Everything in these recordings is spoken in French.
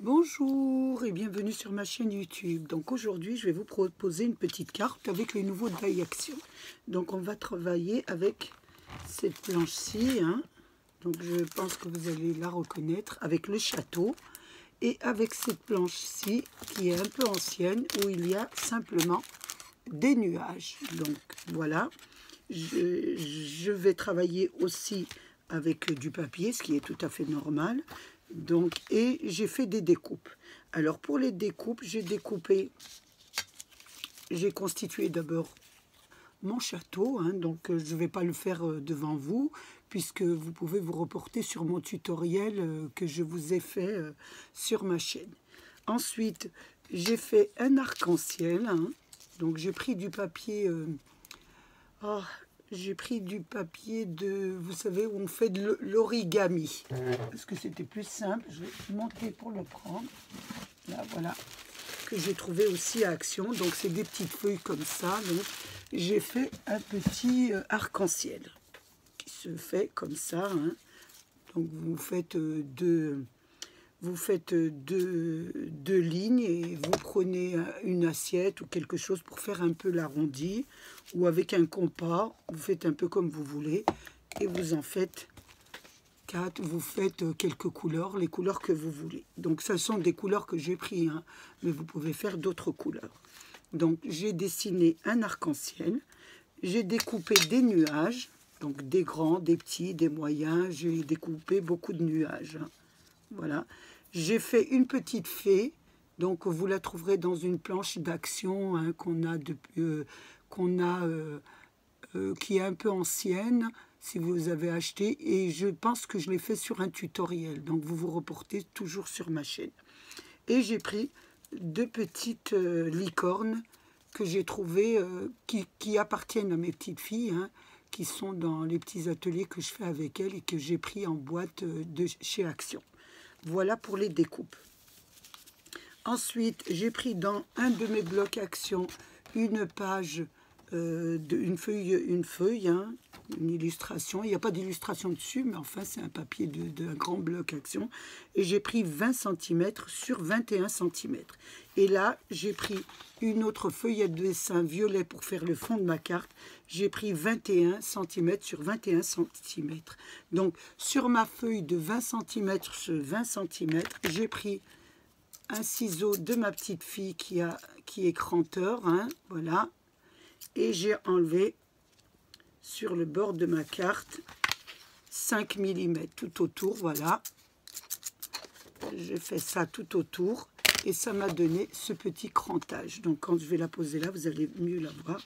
Bonjour et bienvenue sur ma chaîne YouTube. Donc aujourd'hui, je vais vous proposer une petite carte avec les nouveaux Die Action. Donc on va travailler avec cette planche-ci, hein. Donc je pense que vous allez la reconnaître avec le château et avec cette planche-ci qui est un peu ancienne où il y a simplement des nuages. Donc voilà, je vais travailler aussi avec du papier, ce qui est tout à fait normal. Donc, et j'ai fait des découpes. Alors pour les découpes, j'ai constitué d'abord mon château, hein, donc je ne vais pas le faire devant vous, puisque vous pouvez vous reporter sur mon tutoriel que je vous ai fait sur ma chaîne. Ensuite, j'ai fait un arc-en-ciel, hein, donc j'ai pris du papier... j'ai pris du papier de, vous savez, où on fait de l'origami. Parce que c'était plus simple. Je vais monter pour le prendre. Là, voilà. Que j'ai trouvé aussi à Action. Donc, c'est des petites feuilles comme ça. Donc, j'ai fait un petit arc-en-ciel qui se fait comme ça, hein. Donc, vous faites deux lignes et vous prenez une assiette ou quelque chose pour faire un peu l'arrondi, ou avec un compas, vous faites un peu comme vous voulez et vous en faites 4, vous faites quelques couleurs, les couleurs que vous voulez. Donc ce sont des couleurs que j'ai pris, hein, mais vous pouvez faire d'autres couleurs. Donc j'ai dessiné un arc-en-ciel, j'ai découpé des nuages, donc des grands, des petits, des moyens, j'ai découpé beaucoup de nuages, hein. Voilà, j'ai fait une petite fée, donc vous la trouverez dans une planche d'action, hein, qui est un peu ancienne, si vous avez acheté, et je pense que je l'ai fait sur un tutoriel, donc vous vous reportez toujours sur ma chaîne. Et j'ai pris deux petites licornes que j'ai trouvées, qui appartiennent à mes petites filles, hein, qui sont dans les petits ateliers que je fais avec elles et que j'ai pris en boîte de chez Action. Voilà pour les découpes. Ensuite, j'ai pris dans un de mes blocs Action une page, une feuille, hein, une illustration. Il n'y a pas d'illustration dessus, mais enfin, c'est un papier d'un grand bloc Action. Et j'ai pris 20 cm sur 21 cm. Et là, j'ai pris une autre feuille de dessin violet pour faire le fond de ma carte. J'ai pris 21 cm sur 21 cm. Donc, sur ma feuille de 20 cm sur 20 cm, j'ai pris un ciseau de ma petite fille qui est cranteur, hein, voilà. Et j'ai enlevé sur le bord de ma carte 5 mm tout autour, voilà. J'ai fait ça tout autour et ça m'a donné ce petit crantage. Donc quand je vais la poser là, vous allez mieux la voir.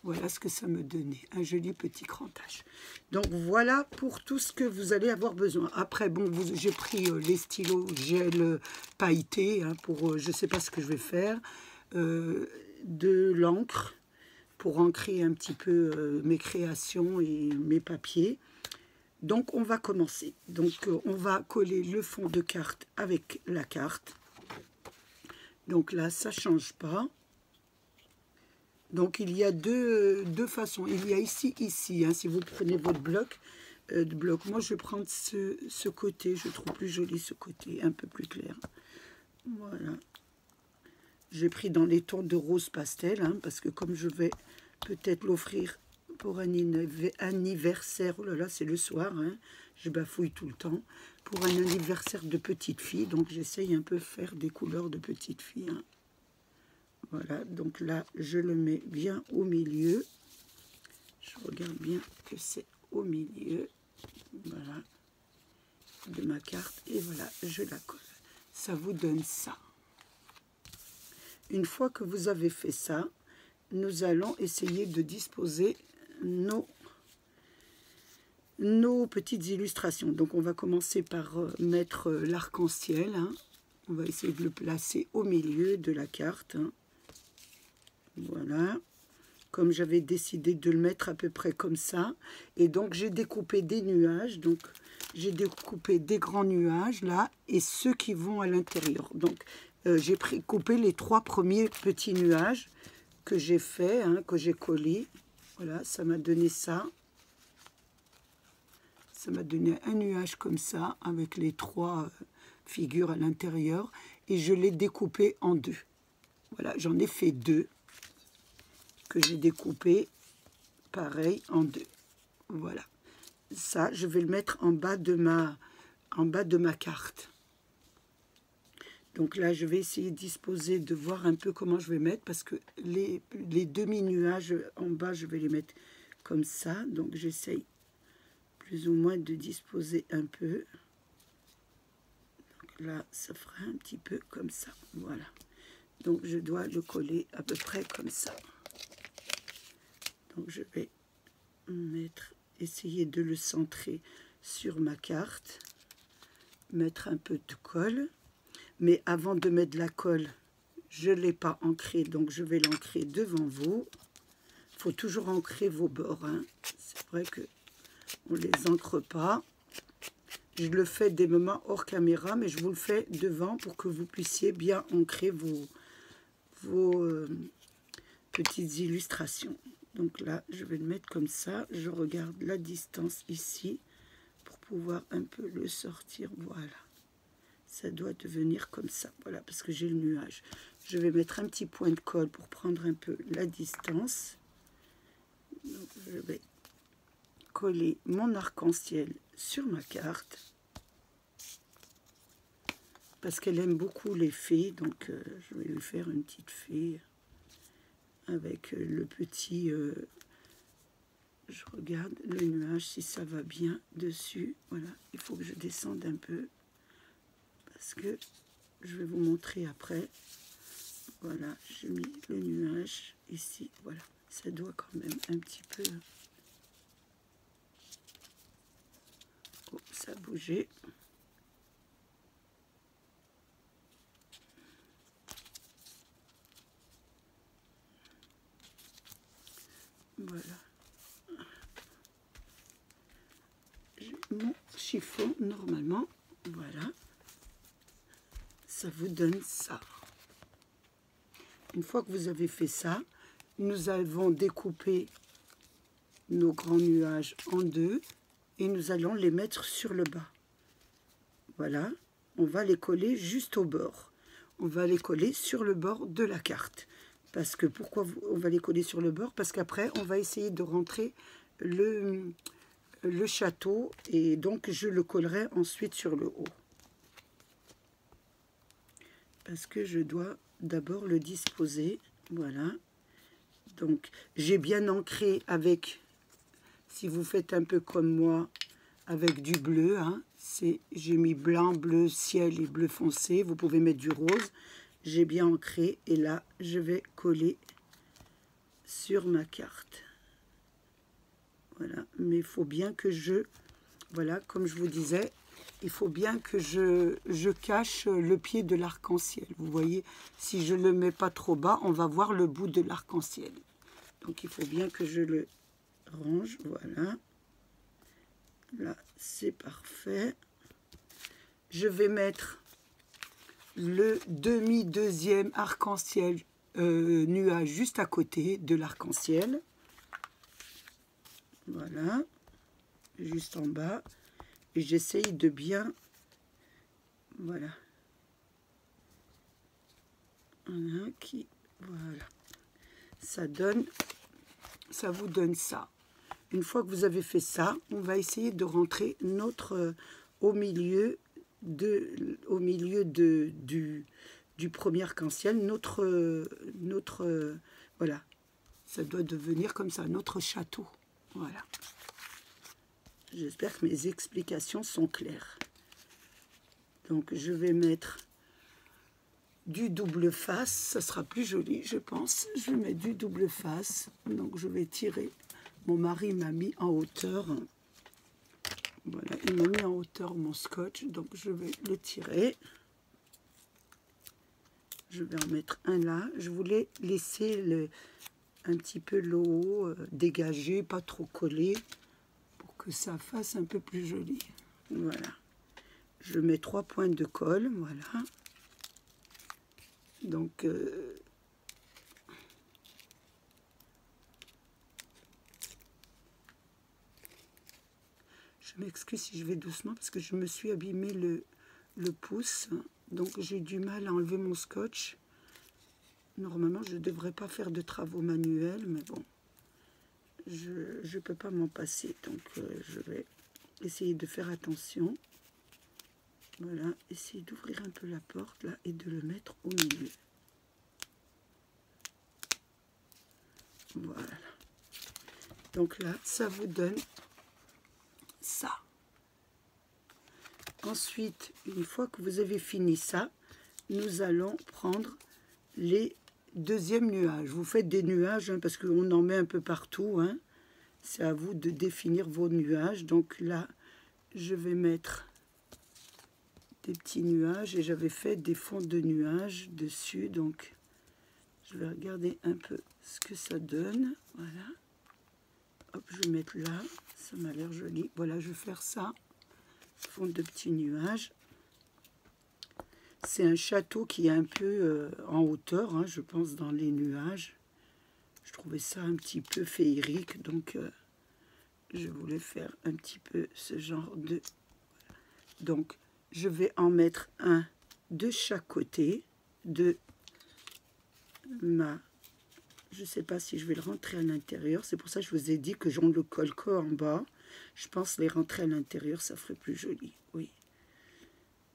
Voilà ce que ça me donnait, un joli petit crantage. Donc voilà pour tout ce que vous allez avoir besoin. Après, bon, j'ai pris les stylos gel pailletés, hein, pour, je ne sais pas ce que je vais faire, de l'encre pour ancrer un petit peu mes créations et mes papiers. Donc on va commencer. Donc on va coller le fond de carte avec la carte. Donc là, ça ne change pas. Donc, il y a deux façons. Il y a ici, hein, si vous prenez votre bloc, moi, je vais prendre ce côté. Je trouve plus joli ce côté, un peu plus clair. Voilà. J'ai pris dans les tons de rose pastel, hein, parce que comme je vais peut-être l'offrir pour un anniversaire, oh là là, c'est le soir, hein, je bafouille tout le temps, pour un anniversaire de petite fille. Donc, j'essaye un peu faire des couleurs de petite fille, hein. Voilà, donc là, je le mets bien au milieu. Je regarde bien que c'est au milieu, voilà, de ma carte. Et voilà, je la colle. Ça vous donne ça. Une fois que vous avez fait ça, nous allons essayer de disposer nos petites illustrations. Donc, on va commencer par mettre l'arc-en-ciel, hein. On va essayer de le placer au milieu de la carte, hein. Voilà, comme j'avais décidé de le mettre à peu près comme ça. Et donc, j'ai découpé des nuages. Donc, j'ai découpé des grands nuages, là, et ceux qui vont à l'intérieur. Donc, j'ai coupé les 3 premiers petits nuages que j'ai fait, hein, que j'ai collés. Voilà, ça m'a donné ça. Ça m'a donné un nuage comme ça, avec les 3 figure à l'intérieur et je l'ai découpé en deux. Voilà, j'en ai fait deux que j'ai découpé pareil en deux. Voilà, ça je vais le mettre en bas de ma carte. Donc là je vais essayer de disposer, de voir un peu comment je vais mettre, parce que les demi-nuages en bas je vais les mettre comme ça. Donc j'essaye plus ou moins de disposer un peu. Donc là ça fera un petit peu comme ça, voilà. Donc je dois le coller à peu près comme ça. Donc je vais essayer de le centrer sur ma carte, mettre un peu de colle, mais avant de mettre de la colle, je ne l'ai pas ancré, donc je vais l'ancrer devant vous. Il faut toujours ancrer vos bords, hein. C'est vrai que on les ancre pas. Je le fais des moments hors caméra, mais je vous le fais devant pour que vous puissiez bien ancrer vos petites illustrations. Donc là, je vais le mettre comme ça. Je regarde la distance ici pour pouvoir un peu le sortir. Voilà. Ça doit devenir comme ça. Voilà, parce que j'ai le nuage. Je vais mettre un petit point de colle pour prendre un peu la distance. Donc, je vais coller mon arc-en-ciel sur ma carte. Parce qu'elle aime beaucoup les fées. Donc, je vais lui faire une petite fée avec le petit... je regarde le nuage si ça va bien dessus. Voilà, il faut que je descende un peu parce que je vais vous montrer après. Voilà, j'ai mis le nuage ici. Voilà, ça doit quand même un petit peu... Oh, ça a bougé. Voilà. Mon chiffon normalement, voilà, ça vous donne ça. Une fois que vous avez fait ça, nous avons découpé nos grands nuages en deux et nous allons les mettre sur le bas. Voilà, on va les coller juste au bord. On va les coller sur le bord de la carte. Parce que pourquoi on va les coller sur le bord? Parce qu'après, on va essayer de rentrer le château et donc je le collerai ensuite sur le haut. Parce que je dois d'abord le disposer. Voilà. Donc, j'ai bien ancré avec, si vous faites un peu comme moi, avec du bleu, hein, j'ai mis blanc, bleu ciel et bleu foncé. Vous pouvez mettre du rose. J'ai bien ancré et là, je vais coller sur ma carte. Voilà, mais il faut bien que voilà, comme je vous disais, il faut bien que je cache le pied de l'arc-en-ciel. Vous voyez, si je ne le mets pas trop bas, on va voir le bout de l'arc-en-ciel. Donc, il faut bien que je le range. Voilà. Là, c'est parfait. Je vais mettre le demi-deuxième arc-en-ciel nuage juste à côté de l'arc-en-ciel. Voilà. Juste en bas. Et j'essaye de bien... Voilà. Voilà. Ça vous donne ça. Une fois que vous avez fait ça, on va essayer de rentrer notre au milieu du premier arc-en-ciel, voilà, ça doit devenir comme ça, notre château. Voilà. J'espère que mes explications sont claires. Donc je vais mettre du double face, ça sera plus joli, je pense. Je vais mettre du double face, donc je vais tirer. Mon mari m'a mis en hauteur. Voilà, il m'a mis en hauteur mon scotch, donc je vais le tirer. Je vais en mettre un là. Je voulais laisser un petit peu le haut dégagé, pas trop collé, pour que ça fasse un peu plus joli. Voilà. Je mets 3 points de colle, voilà. Donc, je m'excuse si je vais doucement parce que je me suis abîmé le pouce. Donc j'ai du mal à enlever mon scotch. Normalement, je ne devrais pas faire de travaux manuels, mais bon, je ne peux pas m'en passer. Donc je vais essayer de faire attention. Voilà, essayer d'ouvrir un peu la porte là et de le mettre au milieu. Voilà. Donc là, ça vous donne ça. Ensuite, une fois que vous avez fini ça, nous allons prendre les deuxièmes nuages. Vous faites des nuages hein, parce qu'on en met un peu partout. Hein. C'est à vous de définir vos nuages. Donc là, je vais mettre des petits nuages et j'avais fait des fonds de nuages dessus. Donc, je vais regarder un peu ce que ça donne. Voilà. Hop, je vais mettre là. Ça m'a l'air joli. Voilà, je vais faire ça. Fond de petits nuages. C'est un château qui est un peu en hauteur, hein, je pense, dans les nuages. Je trouvais ça un petit peu féerique, donc je voulais faire un petit peu ce genre de... Donc, je vais en mettre un de chaque côté de ma... Je ne sais pas si je vais le rentrer à l'intérieur. C'est pour ça que je vous ai dit que j'en le colle qu'en bas. Je pense les rentrer à l'intérieur, ça ferait plus joli. Oui.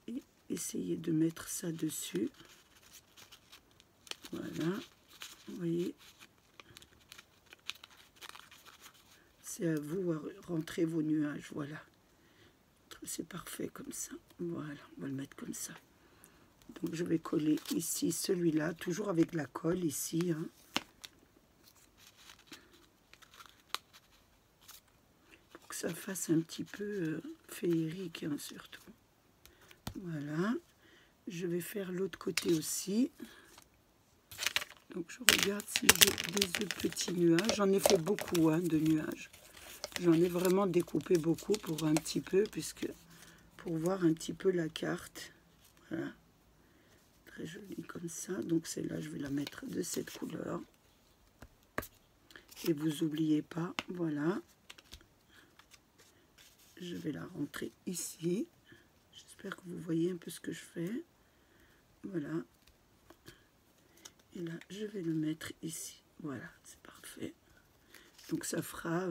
Et essayez de mettre ça dessus. Voilà. Vous voyez. C'est à vous à rentrer vos nuages. Voilà. C'est parfait comme ça. Voilà. On va le mettre comme ça. Donc je vais coller ici celui-là, toujours avec la colle ici. Hein. Pour que ça fasse un petit peu féerique hein, surtout. Voilà. Je vais faire l'autre côté aussi. Donc je regarde si j'ai des autres petits nuages. J'en ai fait beaucoup hein, de nuages. J'en ai vraiment découpé beaucoup pour un petit peu, puisque pour voir un petit peu la carte. Voilà. Très jolie comme ça. Donc celle-là, je vais la mettre de cette couleur. Et vous n'oubliez pas, voilà. Je vais la rentrer ici. J'espère que vous voyez un peu ce que je fais. Voilà. Et là, je vais le mettre ici. Voilà, c'est parfait. Donc ça fera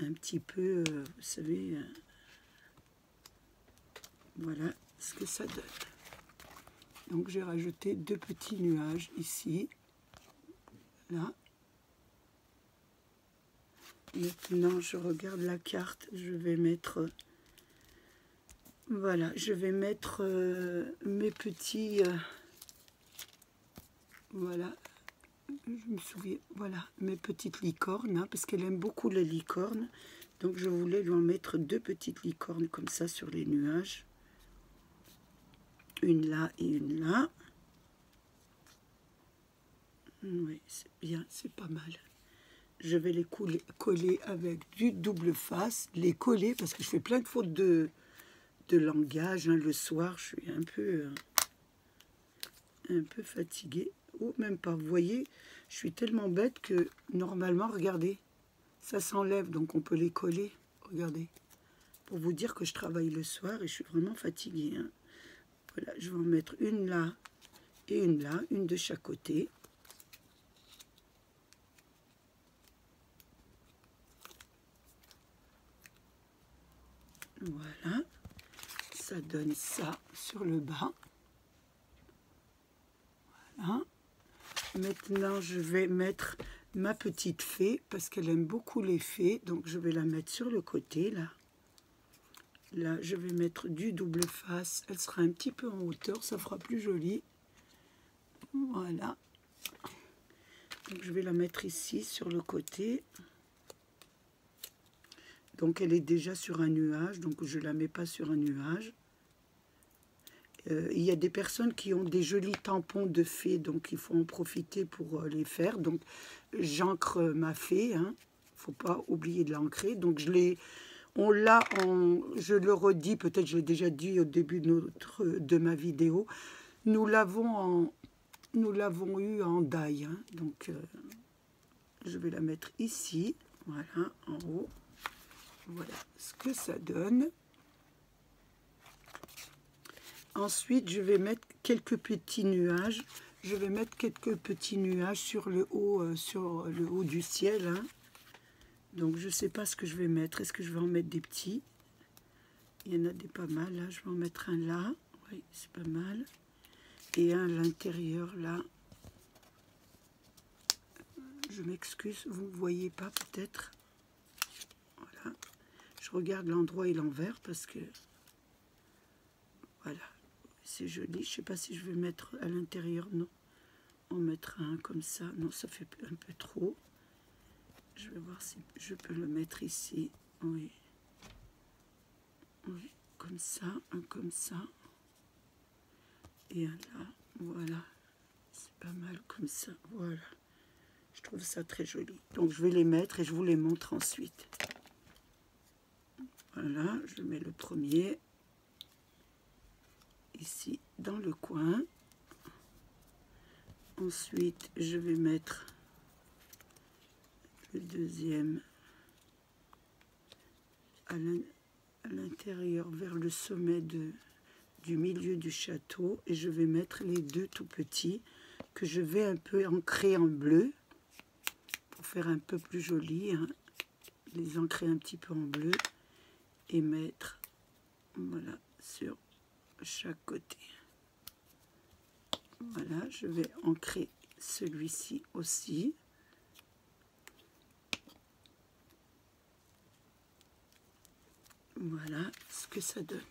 un petit peu, vous savez, voilà ce que ça donne. Donc j'ai rajouté deux petits nuages ici. Là. Maintenant, je regarde la carte. Je vais mettre... Voilà, je vais mettre mes petits... voilà, je me souviens... Voilà, mes petites licornes, hein, parce qu'elle aime beaucoup les licornes. Donc, je voulais lui en mettre deux petites licornes comme ça sur les nuages. Une là et une là. Oui, c'est bien, c'est pas mal. Je vais les coller avec du double face. Les coller, parce que je fais plein de fautes de langage. Hein. Le soir, je suis un peu fatiguée. Ou même pas. Vous voyez, je suis tellement bête que normalement, regardez, ça s'enlève. Donc, on peut les coller. Regardez. Pour vous dire que je travaille le soir et je suis vraiment fatiguée. Hein. Voilà, je vais en mettre une là et une là. Une de chaque côté. Voilà. Ça donne ça sur le bas. Voilà. Maintenant, je vais mettre ma petite fée parce qu'elle aime beaucoup les fées. Donc, je vais la mettre sur le côté, là. Là, je vais mettre du double face. Elle sera un petit peu en hauteur. Ça fera plus joli. Voilà. Donc, je vais la mettre ici, sur le côté. Donc, elle est déjà sur un nuage. Donc, je ne la mets pas sur un nuage. Il y a des personnes qui ont des jolis tampons de fées, donc il faut en profiter pour les faire. Donc j'ancre ma fée, hein. Il ne faut pas oublier de l'ancrer. Donc je le redis, peut-être je l'ai déjà dit au début de ma vidéo, nous l'avons eu en die. Hein. Donc je vais la mettre ici, voilà, en haut. Voilà ce que ça donne. Ensuite, je vais mettre quelques petits nuages. Je vais mettre quelques petits nuages sur le haut du ciel. Hein. Donc, je ne sais pas ce que je vais mettre. Est-ce que je vais en mettre des petits? Il y en a des pas mal. Là, je vais en mettre un là. Oui, c'est pas mal. Et un à l'intérieur, là. Je m'excuse, vous ne voyez pas peut-être. Voilà. Je regarde l'endroit et l'envers parce que... Voilà. C'est joli. Je ne sais pas si je vais mettre à l'intérieur. Non. On mettra un comme ça. Non, ça fait un peu trop. Je vais voir si je peux le mettre ici. Oui. Oui. Comme ça. Un comme ça. Et un là. Voilà. C'est pas mal comme ça. Voilà. Je trouve ça très joli. Donc je vais les mettre et je vous les montre ensuite. Voilà. Je mets le premier. Ici dans le coin. Ensuite, je vais mettre le deuxième à l'intérieur vers le sommet du milieu du château. Et je vais mettre les deux tout petits que je vais un peu ancrer en bleu pour faire un peu plus joli. Hein. Les ancrer un petit peu en bleu et mettre voilà, sur chaque côté. Voilà, je vais ancrer celui-ci aussi. Voilà ce que ça donne.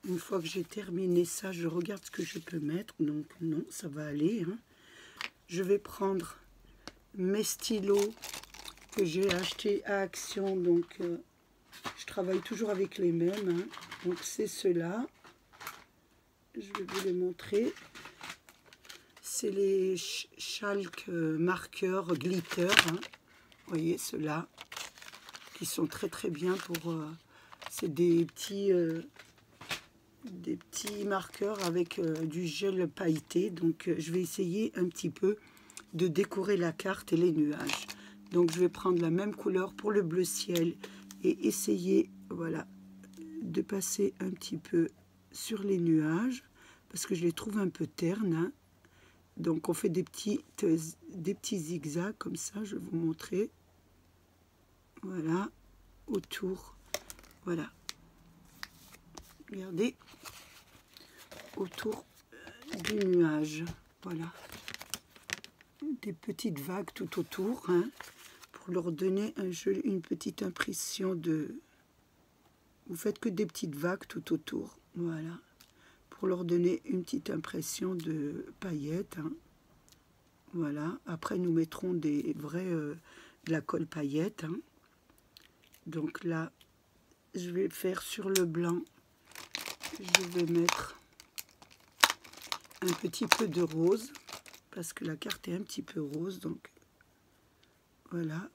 Une fois que j'ai terminé ça, je regarde ce que je peux mettre. Donc non, ça va aller. Hein. Je vais prendre mes stylos que j'ai achetés à Action. Donc je travaille toujours avec les mêmes. Hein. Donc c'est ceux-là. Je vais vous les montrer. C'est les Chalk marqueurs glitter. Hein. Vous voyez ceux-là qui sont très très bien pour... c'est des petits marqueurs avec du gel pailleté. Donc je vais essayer un petit peu de décorer la carte et les nuages. Donc je vais prendre la même couleur pour le bleu ciel et essayer, voilà, de passer un petit peu sur les nuages parce que je les trouve un peu ternes. Hein. Donc on fait des petits zigzags comme ça, je vais vous montrer. Voilà, autour, voilà. Regardez, autour du nuage, voilà. Des petites vagues tout autour, hein, pour leur donner une petite impression de... Vous faites que des petites vagues tout autour, voilà. Pour leur donner une petite impression de paillettes. Hein. Voilà. Après, nous mettrons de la colle paillettes. Hein. Donc là, je vais faire sur le blanc. Je vais mettre un petit peu de rose. Parce que la carte est un petit peu rose. Donc, voilà.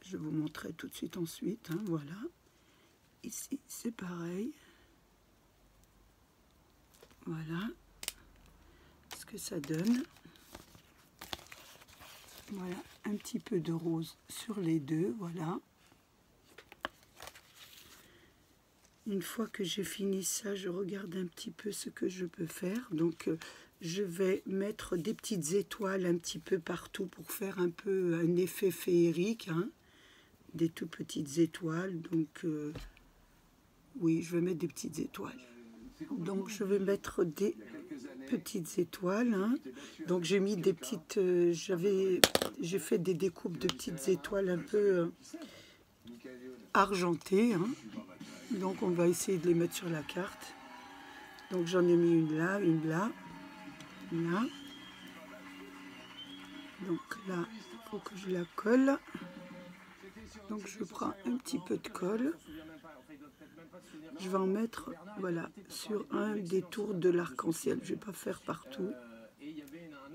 Je vous montrerai tout de suite ensuite. Hein, voilà. Ici, c'est pareil. Voilà ce que ça donne. Voilà, un petit peu de rose sur les deux, voilà. Une fois que j'ai fini ça, je regarde un petit peu ce que je peux faire. Donc, je vais mettre des petites étoiles un petit peu partout pour faire un peu un effet féerique. Hein. Des tout petites étoiles, donc... oui, je vais mettre des petites étoiles. Donc, je vais mettre des petites étoiles. Hein. Donc, j'ai mis des petites... j'ai fait des découpes de petites étoiles un peu argentées. Hein. Donc, on va essayer de les mettre sur la carte. Donc, j'en ai mis une là, une là, là. Donc, là, il faut que je la colle. Donc, je prends un petit peu de colle. Je vais en mettre, voilà, sur un des tours de l'arc-en-ciel. Je ne vais pas faire partout.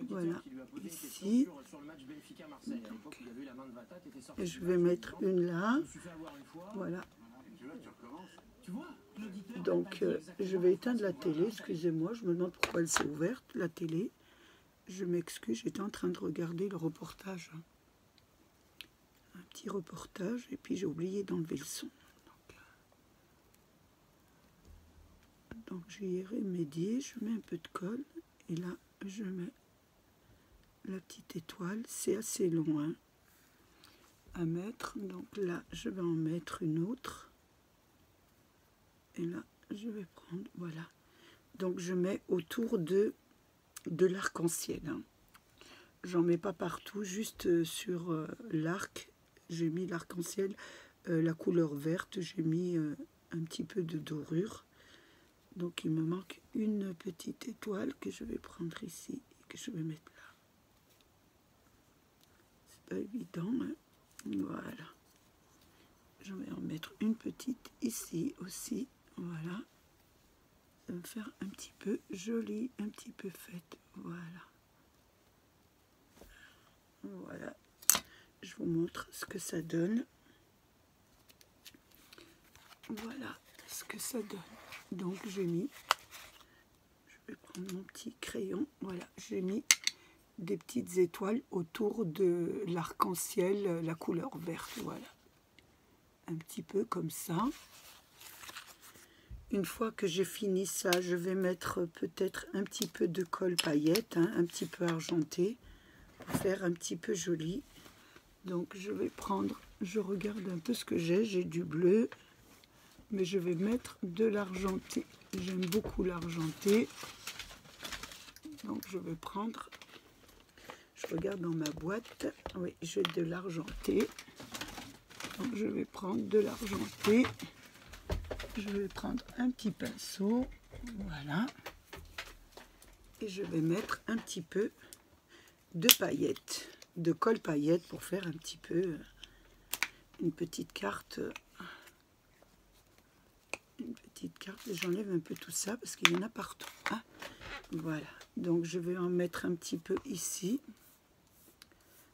Voilà, ici. Donc, et je vais mettre une là. Voilà. Donc, je vais éteindre la télé. Excusez-moi, je me demande pourquoi elle s'est ouverte, la télé. Je m'excuse, j'étais en train de regarder le reportage. Un petit reportage et puis j'ai oublié d'enlever le son. Donc j'y ai remédié, je mets un peu de colle et là je mets la petite étoile. C'est assez long hein, à mettre, donc là je vais en mettre une autre et là je vais prendre, voilà. Donc je mets autour de l'arc-en-ciel. Hein. J'en mets pas partout, juste sur l'arc. J'ai mis l'arc-en-ciel, la couleur verte, j'ai mis un petit peu de dorure. Donc il me manque une petite étoile que je vais prendre ici et que je vais mettre là. C'est pas évident, hein. Voilà. Je vais en mettre une petite ici aussi, voilà. Ça va me faire un petit peu joli, un petit peu faite, voilà. Voilà, je vous montre ce que ça donne. Voilà ce que ça donne. Donc j'ai mis, je vais prendre mon petit crayon, voilà, j'ai mis des petites étoiles autour de l'arc-en-ciel, la couleur verte, voilà. Un petit peu comme ça. Une fois que j'ai fini ça, je vais mettre peut-être un petit peu de colle paillette, hein, un petit peu argenté, pour faire un petit peu joli. Donc je vais prendre, je regarde un peu ce que j'ai du bleu, mais je vais mettre de l'argenté. J'aime beaucoup l'argenté. Donc je vais prendre, je regarde dans ma boîte, oui, j'ai de l'argenté. Donc je vais prendre de l'argenté. Je vais prendre un petit pinceau, voilà. Et je vais mettre un petit peu de paillettes, de colle paillettes pour faire un petit peu une petite carte. J'enlève un peu tout ça parce qu'il y en a partout. Hein. Voilà, donc je vais en mettre un petit peu ici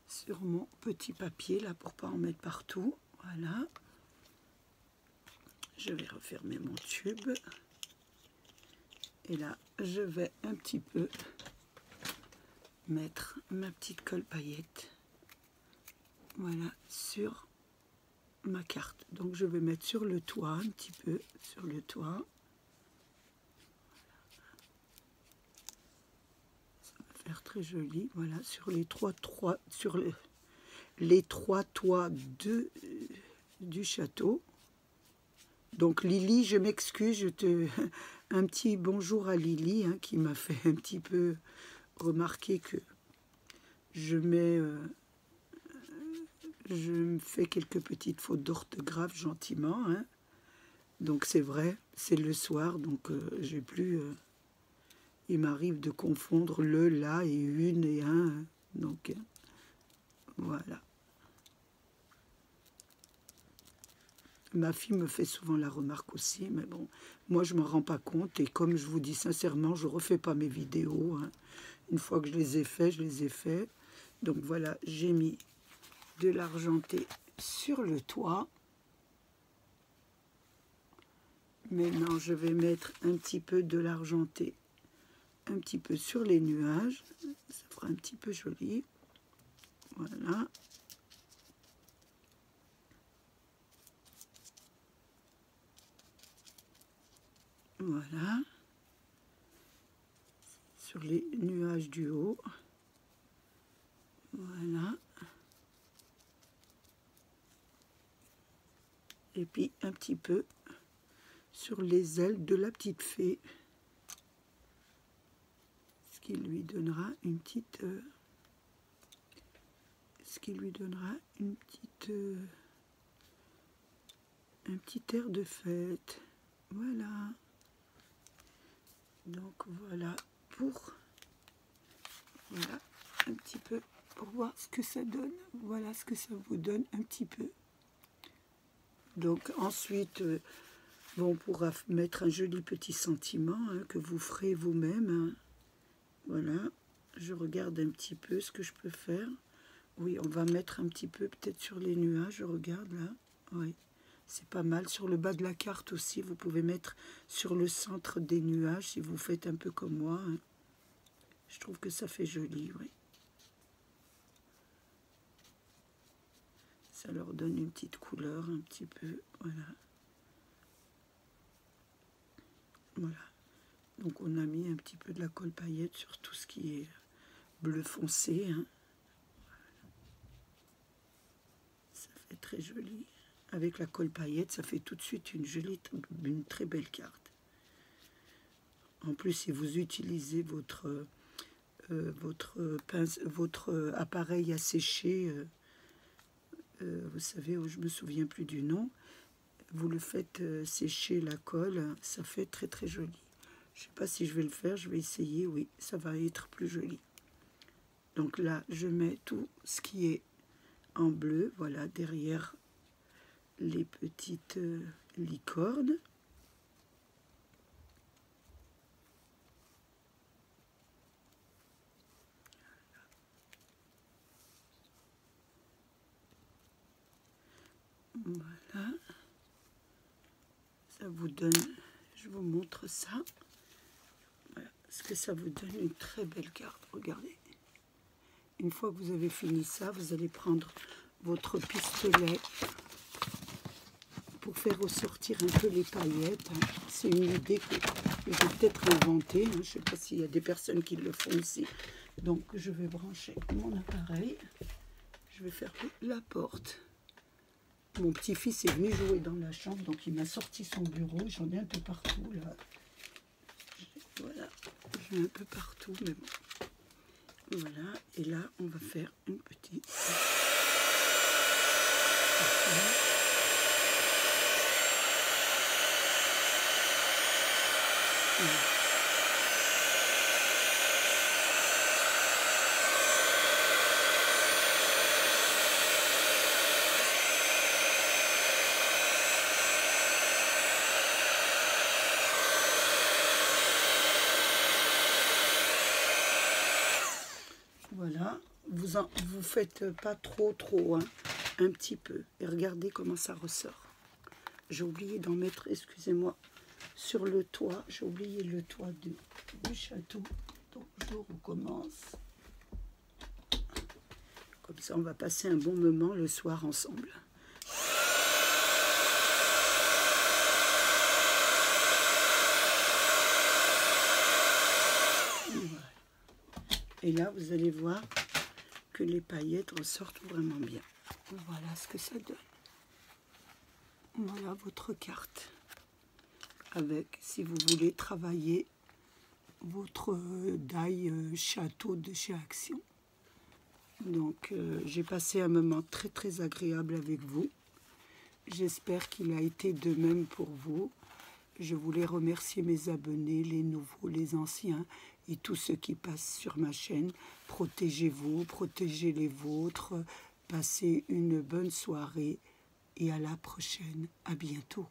sur mon petit papier là pour pas en mettre partout. Voilà, je vais refermer mon tube et là je vais un petit peu mettre ma petite colle paillette, voilà, sur ma carte. Donc je vais mettre sur le toit un petit peu, sur le toit. Faire très joli, voilà, sur les trois toits du château. Donc Lily, je m'excuse, un petit bonjour à Lily hein, qui m'a fait un petit peu remarquer que je me fais quelques petites fautes d'orthographe gentiment. Hein. Donc c'est vrai, c'est le soir, donc j'ai plus... il m'arrive de confondre le, la et une et un. Donc, voilà. Ma fille me fait souvent la remarque aussi, mais bon, moi je ne m'en rends pas compte. Et comme je vous dis sincèrement, je ne refais pas mes vidéos. Hein. Une fois que je les ai faits, je les ai faits. Donc voilà, j'ai mis de l'argenté sur le toit. Maintenant, je vais mettre un petit peu de l'argenté un petit peu sur les nuages, ça fera un petit peu joli, voilà. Voilà, sur les nuages du haut, voilà. Et puis un petit peu sur les ailes de la petite fée, ce qui lui donnera une petite... un petit air de fête. Voilà. Donc voilà voilà un petit peu pour voir ce que ça donne. Voilà ce que ça vous donne un petit peu. Donc ensuite, bon, on pourra mettre un joli petit sentiment hein, que vous ferez vous-même. Hein. Voilà, je regarde un petit peu ce que je peux faire. Oui, on va mettre un petit peu peut-être sur les nuages, je regarde là. Oui, c'est pas mal. Sur le bas de la carte aussi, vous pouvez mettre sur le centre des nuages si vous faites un peu comme moi. Hein. Je trouve que ça fait joli, oui. Ça leur donne une petite couleur un petit peu, voilà. Voilà. Donc on a mis un petit peu de la colle paillette sur tout ce qui est bleu foncé, hein. Ça fait très joli. Avec la colle paillette, ça fait tout de suite une très belle carte. En plus, si vous utilisez votre appareil à sécher, vous savez, je me souviens plus du nom, vous le faites sécher la colle, ça fait très très joli. Je ne sais pas si je vais le faire, je vais essayer, oui, ça va être plus joli. Donc là, je mets tout ce qui est en bleu, voilà, derrière les petites licornes. Voilà. Ça vous donne, je vous montre ça. Voilà, parce que ça vous donne une très belle carte, regardez. Une fois que vous avez fini ça, vous allez prendre votre pistolet pour faire ressortir un peu les paillettes. C'est une idée que je vais peut-être inventer. Je ne sais pas s'il y a des personnes qui le font aussi. Donc je vais brancher mon appareil. Je vais fermer la porte. Mon petit-fils est venu jouer dans la chambre, donc il m'a sorti son bureau. J'en ai un peu partout là. Voilà, j'ai un peu partout, mais bon. Voilà, et là on va faire une petite. Voilà, vous faites pas trop, hein, un petit peu. Et regardez comment ça ressort. J'ai oublié d'en mettre, excusez-moi, sur le toit. J'ai oublié le toit du château. Donc je recommence. Comme ça, on va passer un bon moment le soir ensemble. Et là, vous allez voir que les paillettes ressortent vraiment bien. Voilà ce que ça donne. Voilà votre carte. Avec, si vous voulez travailler votre die château de chez Action. Donc, j'ai passé un moment très très agréable avec vous. J'espère qu'il a été de même pour vous. Je voulais remercier mes abonnés, les nouveaux, les anciens et tous ceux qui passent sur ma chaîne. Protégez-vous, protégez les vôtres. Passez une bonne soirée et à la prochaine. À bientôt.